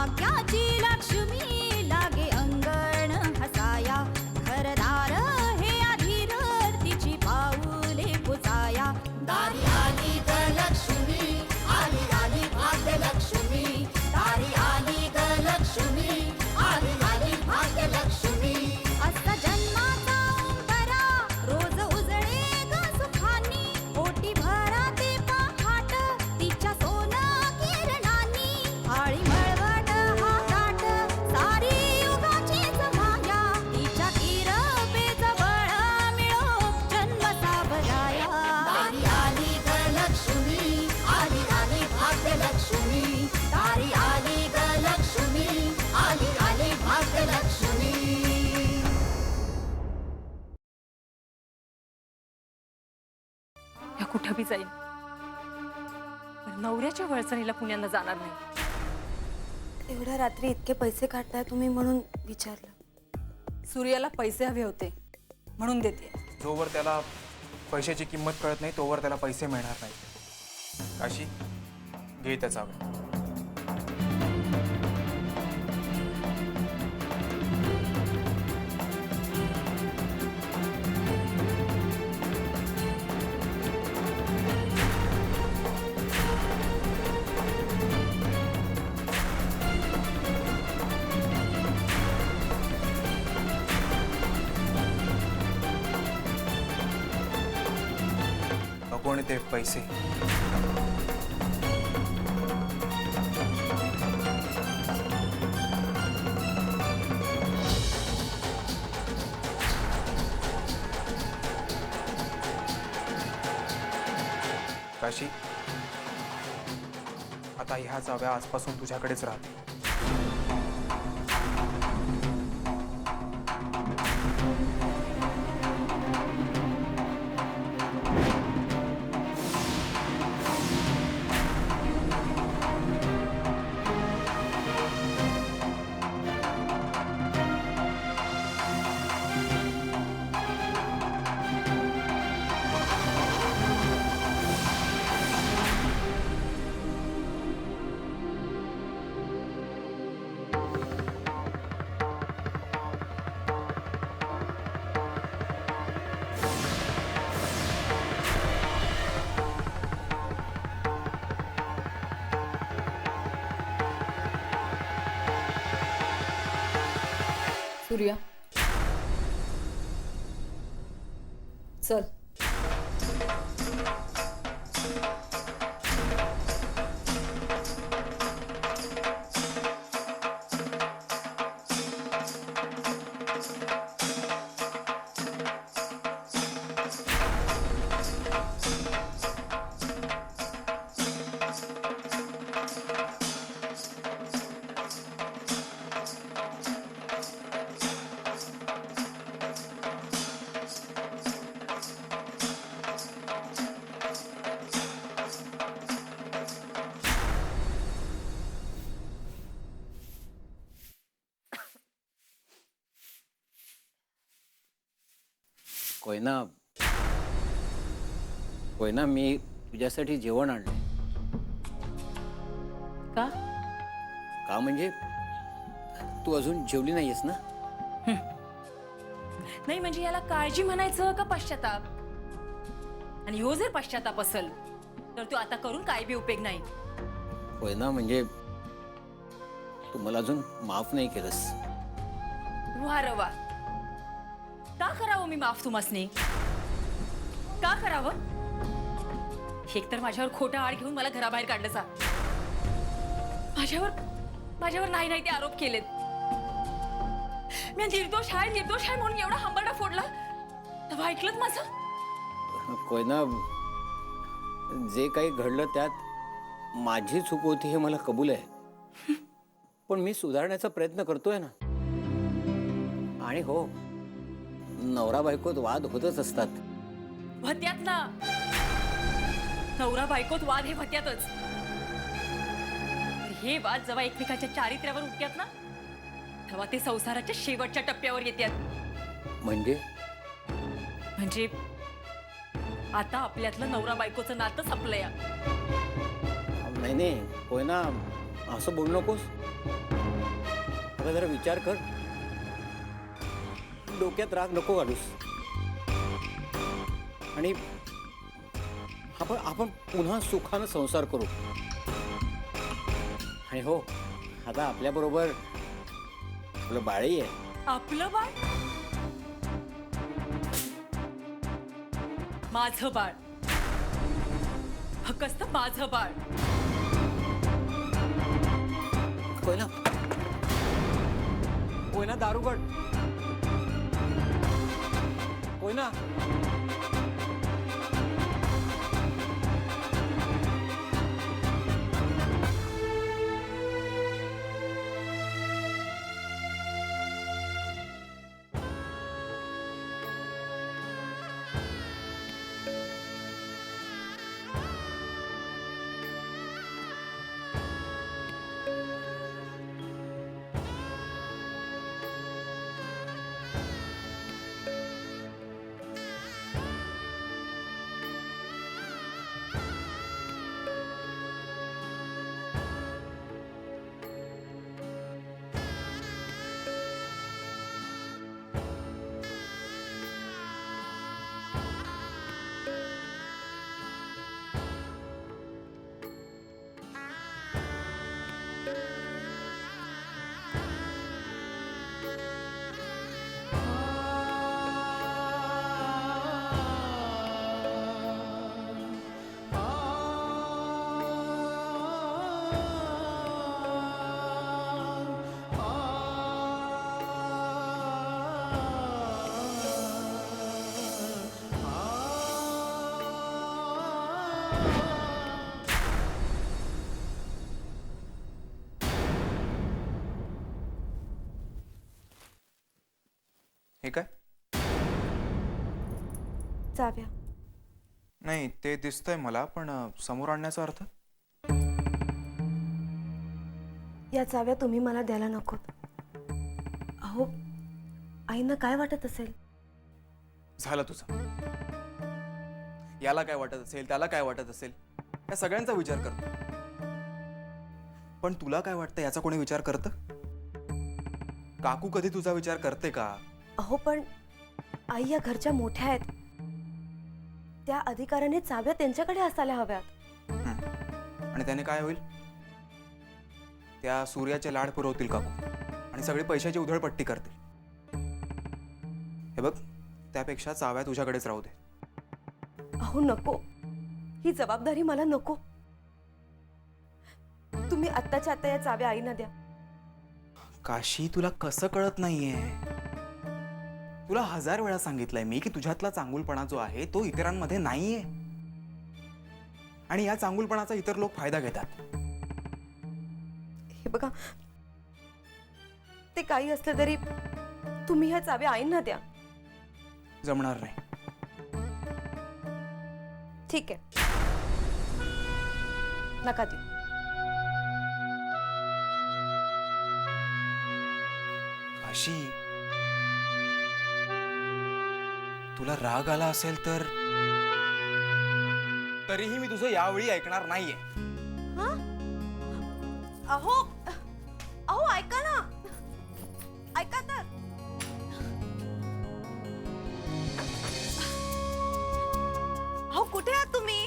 भाग्याची लक्ष्मी लागे अंगण हसाया घरदार हे अधीर तिची पाऊले पुसाया दारी आली ग लक्ष्मी आली आली भाग्यलक्ष्मी दारी आली ग लक्ष्मी आली आली भाग्यलक्ष्मी असा जन्माचा उंबरा रोज उजळे ग सुखानी ओटी भरा ते पहाट तिच्या सोना किरणांनी आळी मळवट हा ताट सारी युगाचीच माया तिच्या किरपेजवळ मिळो जन्म सावराया दारी आली ग लक्ष्मी आली आली भाग्यलक्ष्मी दारी आली ग लक्ष्मी आली आली भाग्यलक्ष्मी या कुठं बी जाईल पण नवऱ्याच्या वळचणीला पुण्याला जाणार नाही. एवढ्या रात्री इतके पैसे काढताय तुम्ही म्हणून विचारलं. सूर्याला पैसे हवे होते म्हणून देते. जोवर त्याला पैशाची किंमत कळत नाही तोवर त्याला पैसे मिळणार नाही. काशी घे त्याचा वेळ. कोण ते पैसे काशी आता ह्या जाव्या आजपासून तुझ्याकडेच राहते. सूर्या चल. कोयना कोयना मी तुझ्यासाठी जेवण आणले. का का म्हणजे तू अजून जेवली नाहीयेस ना. नाही म्हणजे याला काळजी म्हणायचं का पश्चाताप. आणि ह्यो जर पश्चाताप असेल तर तू आता करून काय बी उपयोग नाही. कोयना म्हणजे तू मला अजून माफ नाही केलंस. वा रे वा. का करावं मी माफ तुम्हासनी. का करावं. एक तर माझ्यावर खोटा आळ घेऊन मला घराबाहेर काढलं सा. माझ्यावर नाही ते आरोप केलेत. मी निर्दोष आहे म्हणून एवढा हंबरडा फोडला तेव्हा ऐकलत माझं. कोयना जे काही घडलं त्यात माझी चूक होती हे मला कबूल आहे. पण मी सुधारण्याचा प्रयत्न करतोय ना. आणि हो नवरा बायकोत वाद होतच असतात. भत्यात ना. नवरा बायकोत वाद हे भत्यातच. हे वाद जेव्हा एकमेकाच्या चारित्र्यावर उठतात ना तेव्हा ते संसाराच्या शेवटच्या टप्प्यावर येतात. म्हणजे आता आपल्यातलं नवरा बायकोचं नातं संपलंय. नाही कोयना असं बोलू नकोस. अगं जरा विचार कर. डोक्यात राग नको घालूस. आणि आपण पुन्हा सुखानं संसार करू. आणि हो, आता आपल्याबरोबर आपलं बाळही आहे. आपलं बाळ? माझं बाळ, फक्त माझं बाळ. कोयना, कोयना दारुगड. कोयना. हे काय? चाव्या. नाही ते दिसतंय मला, पण समोर आणण्याचा अर्थ? या चाव्या तुम्ही मला द्यायला नकोत. अहो, आईंना काय वाटत असेल? झालं तुझं. याला काय वाटत असेल, त्याला काय वाटत असेल, या सगळ्यांचा विचार करतो. पण तुला काय वाटतं याचा कोणी विचार करतं? काकू कधी तुझा विचार करते का? अहो, पण आई या घरच्या मोठ्या आहेत. त्या अधिकाराने चाव्या त्यांच्याकडे असायला हव्यात. आणि त्याने काय होईल? त्या सूर्याचे लाड पुरवतील काकू आणि सगळी पैशाची उधळपट्टी करतील. हे बघ, त्यापेक्षा चाव्या तुझ्याकडेच राहू दे. अहो नको, ही जबाबदारी मला नको. तुम्ही आत्ताच्या आत्ता या चाव्या आईना द्या. काशी, तुला कसं कळत नाहीये? तुला 1000 वेळा सांगितलंय मी की तुझ्यातला चांगुलपणा जो आहे तो इतरांमध्ये नाहीये, आणि या चांगुलपणाचा इतर लोक फायदा घेतात. हे बघा, ते काही असलं तरी तुम्ही ह्या चाव्या आईंना द्या. जमणार नाही. ठीक आहे, नका देऊ. काशी, तुला राग आला असेल तर तरीही मी तुझं यावेळी ऐकणार नाहीये. अहो अहो, ऐका ना, ऐका तर. अहो, कुठे आहात तुम्ही?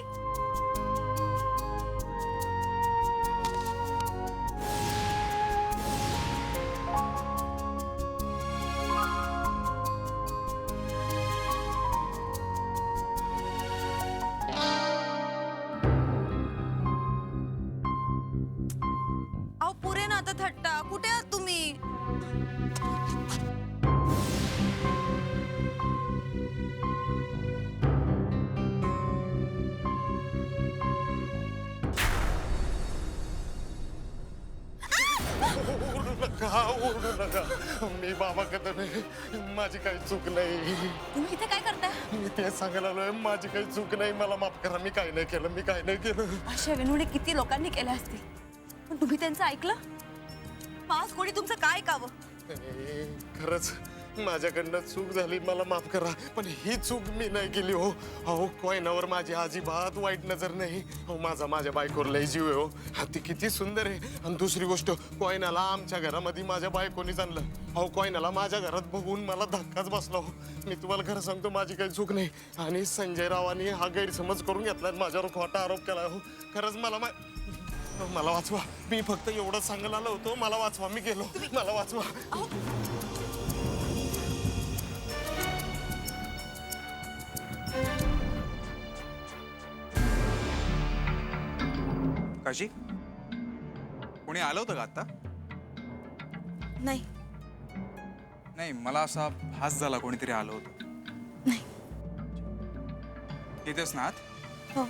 अहो, पुरे ना आता थट्टा. कुठे आहात तुम्ही? ओरडू नका. मी बाबाकडे नाही, माझी काही चूक नाही. तुम्ही इथे काय करताय? मी ते सांगायला आलोय, माझी काही चूक नाही. मला माफ करा, मी काही नाही केलं, मी काही नाही केलं. अशा विनोडी किती लोकांनी केल्या असतील, पण तुम्ही त्यांचं ऐकलं? पास कोणी तुमचं काय ऐकावं? खरंच माझ्याकडनं चूक झाली, मला माफ करा. पण ही चूक मी नाही केली हो. अहो कोयनावर माझी अजिबात वाईट नजर नाही. अहो माझ्या बायकोवर लय जीव आहे हो. हा ती किती सुंदर आहे. आणि दुसरी गोष्ट, कोयनाला आमच्या घरामध्ये माझ्या बायकोनीच आणलं. अहो कोयनाला माझ्या घरात बघून मला धक्काच बसला हो. मी तुम्हाला खरं सांगतो, माझी काही चूक नाही. आणि संजय रावांनी हा गैरसमज करून घेतला, माझ्यावर खोटा आरोप केला हो. खरंच मला वाचवा. मी फक्त एवढं सांगायला आलो होतो, मला वाचवा. मी गेलो, मला वाचवा. काशी, कोणी आलं होतं का आता? नाही. नाही, मला असा भास झाला कोणीतरी आलं होतं. नाही. तिथेच ना आत? हो.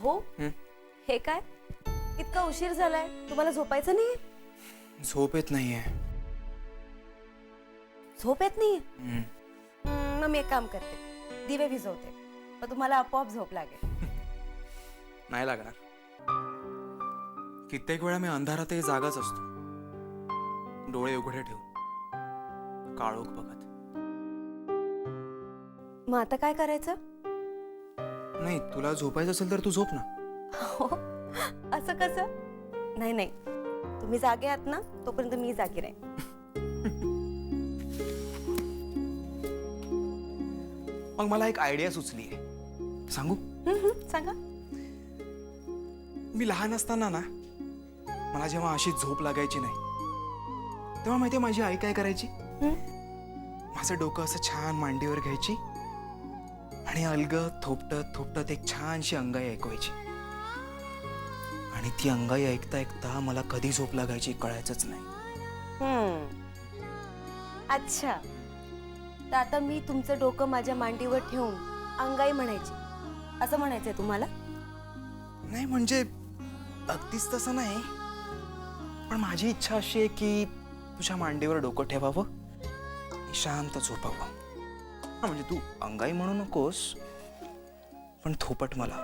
हो, हे काय इतका उशीर झालाय? तुम्हाला झोपायचं नाहीये? झोप येत नाहीये. झोप येत नाहीये? मग मी एक काम करते, दिवे भिजवते, मग तुम्हाला आपोआप झोप लागेल. नाही लागणार. कित्येक वेळा मी अंधारातही जागाच असतो, डोळे उघडे ठेवून, काळोख बघत. मग आता काय करायचं? नाही, तुला झोपायचं असेल तर तू झोप ना. हो, असं कसं? नाही नाही, तुम्ही जागे आहात ना, तोपर्यंत मी जागी राहीन. मग मला एक आयडिया सुचली आहे, सांगू? सांगा. मी लहान असताना ना, मला जेव्हा अशी झोप लागायची नाही, तेव्हा माहितीये माझी आई काय करायची? माझं डोकं असं छान मांडीवर घ्यायची आणि अलगद थोपटत थोपटत एक छानशी अंगाई ऐकवायची. आणि ती अंगाई ऐकता ऐकता मला कधी झोप लागायची कळायचंच नाही. अच्छा, तर आता मी तुमचं डोकं माझ्या मांडीवर ठेवून अंगाई म्हणायची, असं म्हणायचंय तुम्हाला? नाही, म्हणजे अगदीच तसं नाही, पण माझी इच्छा अशी आहे की तुझ्या मांडीवर डोकं ठेवावं आणि शांत झोपावं. हा, म्हणजे तू अंगाई म्हणू नकोस, पण थोपट मला.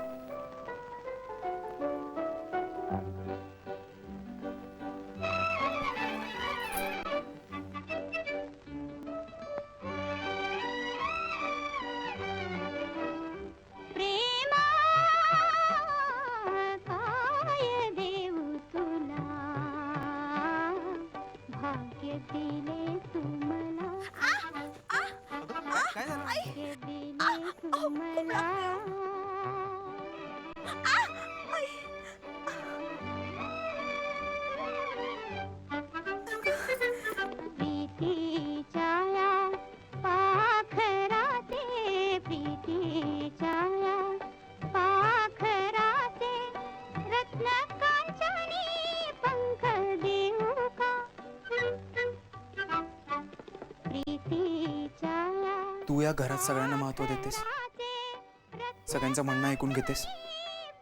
प्रेमा काय देऊ तुला, भाग्य दिले तुम्हाला, काय झालं? भाग्य दिले तुम्हाला. प्रीतीच्या या पाखराचे, प्रीतीच्या या पाखराचे रत्न कांचनी पंख देऊ का, प्रीतीच्या या तू या घरात सगळ्यांना महत्व देतेस, सगळ्यांचं म्हणणं ऐकून घेतेस,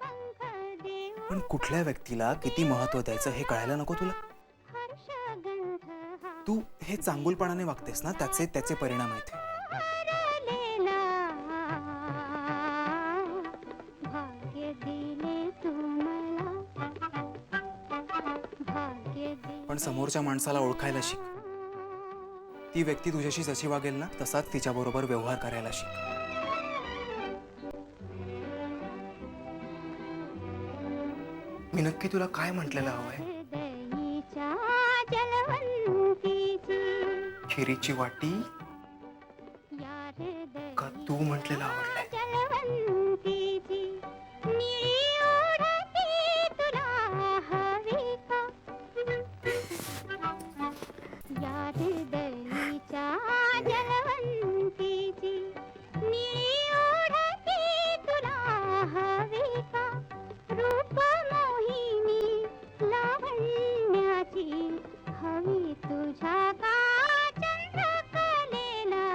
पंख देऊ पण कुठल्या व्यक्तीला किती महत्व द्यायचं हे कळायला नको तुला? हर्षगंध हा तू हे चांगुलपणाने वागतेस ना, त्याचे परिणाम आहेत. हरलेला, भाग्य दिले तुम्हाला, भाग्य दिले. पण समोरच्या माणसाला ओळखायला शिक. ती व्यक्ती तुझ्याशी जशी वागेल ना, तसाच तिच्याबरोबर व्यवहार करायला शिक. मी नक्की तुला काय म्हटलेलं हवंय? हृदयीच्या जलवंतीची, खिरीची वाटी या हृदय का तू म्हटलेलं आवडलंय? जलवंतीची, निळी ओढती तुला हवी का, या हृदयीच्या जलवंतीची, निळी ओढती तुला हवी का, रूप मोहिनी लावण्याची हवी तुझ्या का, चंद्रकलेला,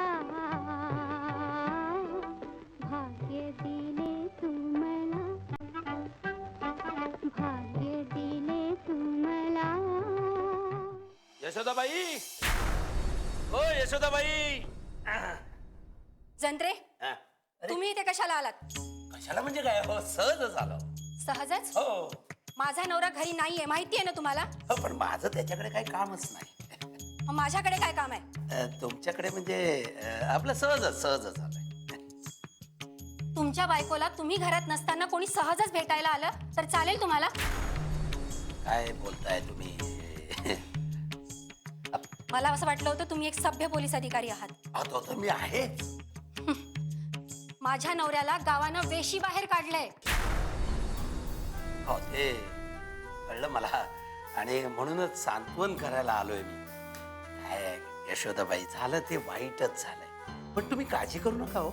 भाग्य दिले तुम्हाला, भाग्य दिले तुम्हाला. यशोदाबाई, ओ यशोदाबाई, जंत्रे हा. अरे, तुम्ही इथे कशाला आलात? कशाला म्हणजे काय हो सहजच आलो. सहजच? हो माझा नवरा घरी नाहीये, माहितीये ना तुम्हाला? हो, पण माझं त्याच्याकडे काही कामच नाही. मग माझ्याकडे काय काम आहे? तुमच्याकडे म्हणजे आपलं सहजच आलंय. तुमच्या बायकोला तुम्ही घरात नसताना कोणी सहजच भेटायला आलं तर चालेल तुम्हाला? काय बोलताय तुम्ही? मला असं वाटलं होतं तुम्ही एक सभ्य पोलीस अधिकारी आहात. आता तर मी आहेच. माझ्या नवऱ्याला गावानं वेशी बाहेर काढलंय. हो ते कळलं मला आणि म्हणूनच सांत्वन करायला आलोय मी. काय यशोदाबाई, झालं ते वाईटच झालंय, पण तुम्ही काळजी करू नका हो,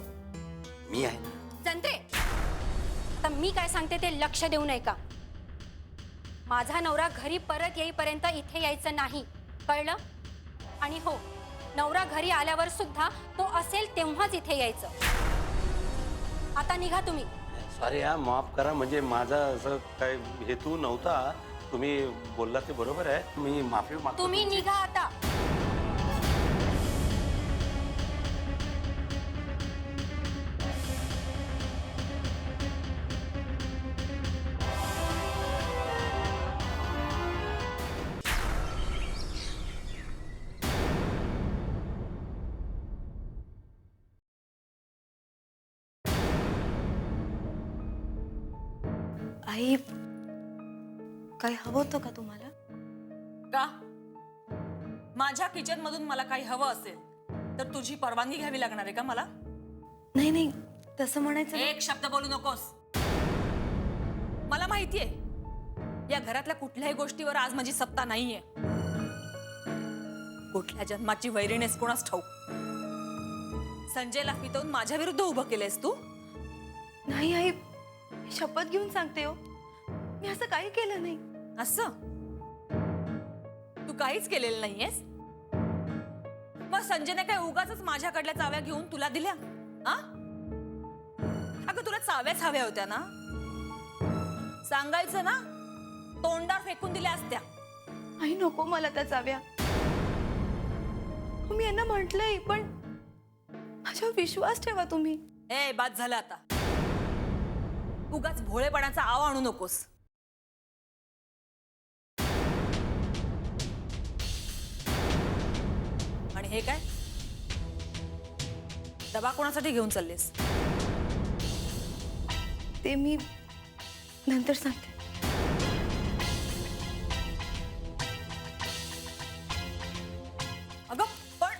मी आहे ना. जंत्रे, आता मी काय सांगते ते लक्ष देऊ नये का? माझा नवरा घरी परत येईपर्यंत इथे यायचं नाही, कळलं? आणि हो, नवरा घरी आल्यावर सुद्धा तो असेल तेव्हाच इथे यायचं. आता निघा तुम्ही. सॉरी हा, माफ करा, म्हणजे माझा असं काय हेतू नव्हता. तुम्ही बोलला ते बरोबर आहे, मी माफी मागतो. तुम्ही निघा आता. आई, काही हवं होतं का तुम्हाला? का? माझ्या किचन मधून मला काही हवं असेल तर तुझी परवानगी घ्यावी लागणार आहे का मला? नाही नाही, तसं म्हणायचं नाही. एक शब्द बोलू नकोस. मला माहितीये या घरातल्या कुठल्याही गोष्टीवर आज माझी सत्ता नाहीये. कुठल्या जन्माची वैरीनेस कोणास ठाऊक. संजयला फितवून माझ्या विरुद्ध उभं केलंयस तू? नाही आई, मी शपथ घेऊन सांगते हो, मी असं काही केलं नाही. असं तू काहीच केलेलं नाहीयेस? मग संजयने काय उगाच माझ्याकडल्या चाव्या घेऊन तुला दिल्या? आ? अगं तुला चाव्याच हव्या होत्या ना? सांगायचं ना, तोंडावर फेकून दिल्या असत्या. आई नको मला त्या चाव्या. हो, मी यांना म्हटलंय, पण माझ्यावर विश्वास ठेवा तुम्ही. ए, बाद झालं आता. उगाच भोळेपणाचा आव आणू नकोस. आणि हे काय? डबा कोणासाठी घेऊन चाललेस? ते मी नंतर सांगते. अगं पण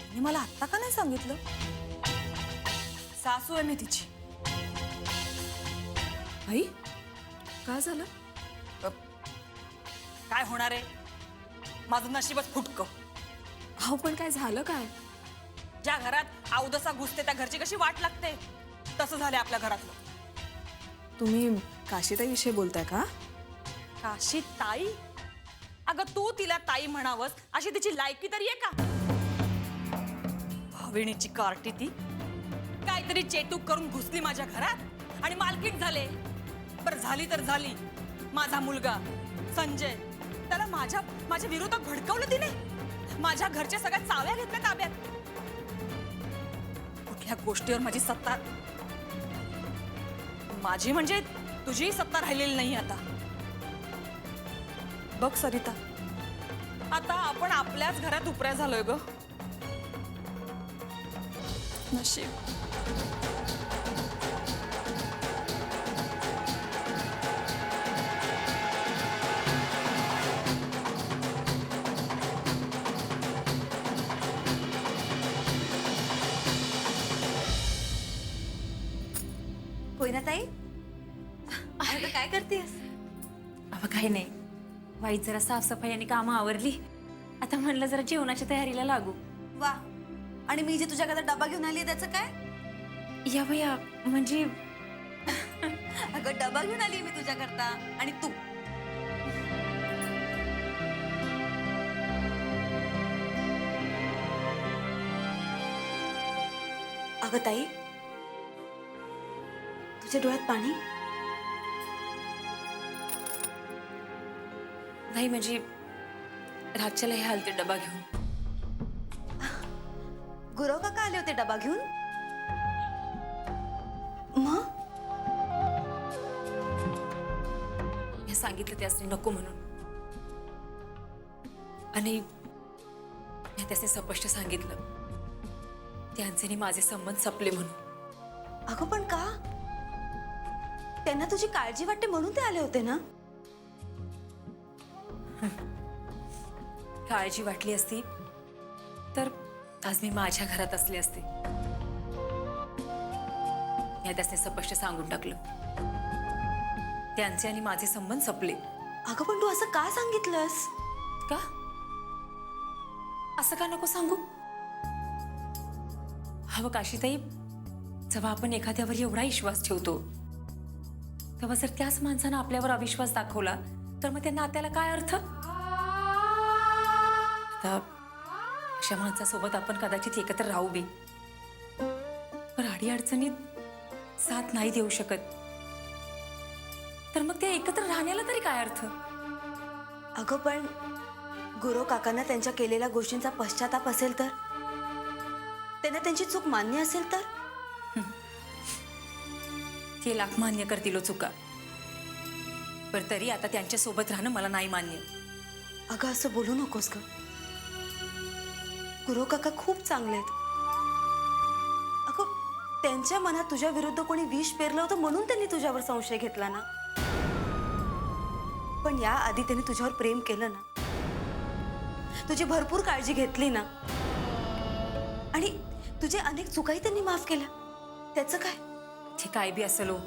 तिने मला आत्ता का नाही सांगितलं? सासू आहे मी तिची. आई, काय झालं? काय होणार आहे? माझं नशीबच फुटकं. अहो पण काय झालं काय? ज्या घरात अवदसा घुसते त्या घरची कशी वाट लागते, तसं झालंय आपल्या घरातलं. तुम्ही काशीताईविषयी बोलताय का? काशी ताई? अगं तू तिला ताई म्हणावंस अशी तिची लायकी तरी आहे का? भाविणीची कार्टी ती काहीतरी चेटूक करून घुसली माझ्या घरात आणि मालकीण झाले. बरं झाली तर झाली. माझा मुलगा संजय, त्याला माझ्या विरोधात भडकवलं तिने. माझ्या घरच्या सगळ्या चाव्या घेतल्या ताब्यात. कुठल्या गोष्टीवर माझी सत्ता, माझी म्हणजे तुझीही सत्ता राहिलेली नाही आता. बघ सरिता, आता आपण आपल्याच घरात उपऱ्या झालोय ग. नशीब. होय ना ताई? आता काय करतेस? अगं काही नाही, वाईट जरा साफसफाई आणि कामं आवरली. आता म्हणलं जरा जेवणाच्या तयारीला लागू. वा, आणि मी जे तुझ्याकडे डबा घेऊन आली त्याचं काय? या भैया म्हणजे अगं डबा घेऊन आली मी तुझ्याकरता, आणि तू अगं ताई, तुझ्या डोळ्यात पाणी? नाही म्हणजे रातच्याला हे हालते डबा घेऊन. गुरव काका आले होते डबा घेऊन? मग मी सांगितलं त्यासनी नको म्हणून, आणि मी त्यासनी स्पष्ट सांगितलं त्यांचे आणि माझे संबंध संपले म्हणून. अगं पण का? त्यांना तुझी काळजी वाटते म्हणून ते आले होते ना? काळजी वाटली असती तर आज मी माझ्या घरात असले असते. मी त्यासनी स्पष्ट सांगून टाकलं त्यांचे आणि माझे संबंध संपले. अगं पण तू असं का सांगितलंस? का असं का नको सांगू? हवं काशीताई, जेव्हा आपण एखाद्यावर एवढा विश्वास ठेवतो तेव्हा जर त्याच माणसानं आपल्यावर अविश्वास दाखवला तर मग त्या नात्याला काय अर्थ? आता अशा माणसासोबत आपण कदाचित एकत्र राहू बी, पण अडीअडचणीत साथ नाही देऊ शकत, तर मग ते एकत्र राहण्याला तरी काय अर्थ? अगं पण गुरव काकांना त्यांच्या केलेल्या गोष्टींचा पश्चाताप असेल तर, त्यांना त्यांची चूक मान्य असेल तर? ते लाख मान्य करतील हो चुका, पण तरी आता त्यांच्या सोबत राहणं मला नाही मान्य. अगं असं बोलू नकोस ग. गुरव काका खूप चांगले आहेत. अगं त्यांच्या मनात तुझ्या विरुद्ध कोणी विष पेरलं होतं म्हणून त्यांनी तुझ्यावर संशय घेतला ना. पण या आधी त्यांनी तुझ्यावर प्रेम केलं ना, तुझी भरपूर काळजी घेतली ना, आणि तुझे अनेक चुकाही त्यांनी माफ केल्या. त्याचं काय? ते काय बी असेल हो,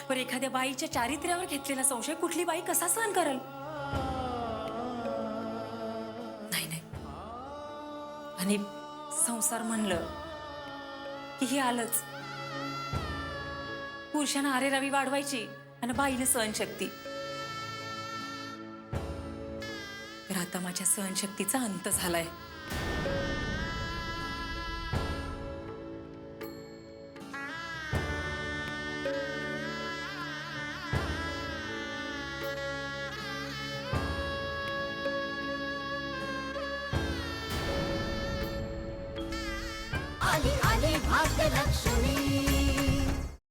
पण एखाद्या बाईच्या चारित्र्यावर घेतलेला संशय कुठली बाई कसा सहन करल? नाही नाही, आणि संसार म्हणलं की हे आलंच. पुरुषांना आरेरावी वाढवायची आणि बाईने सहनशक्ती. तर आता माझ्या सहनशक्तीचा अंत झालाय. आली आली भाग्यलक्ष्मी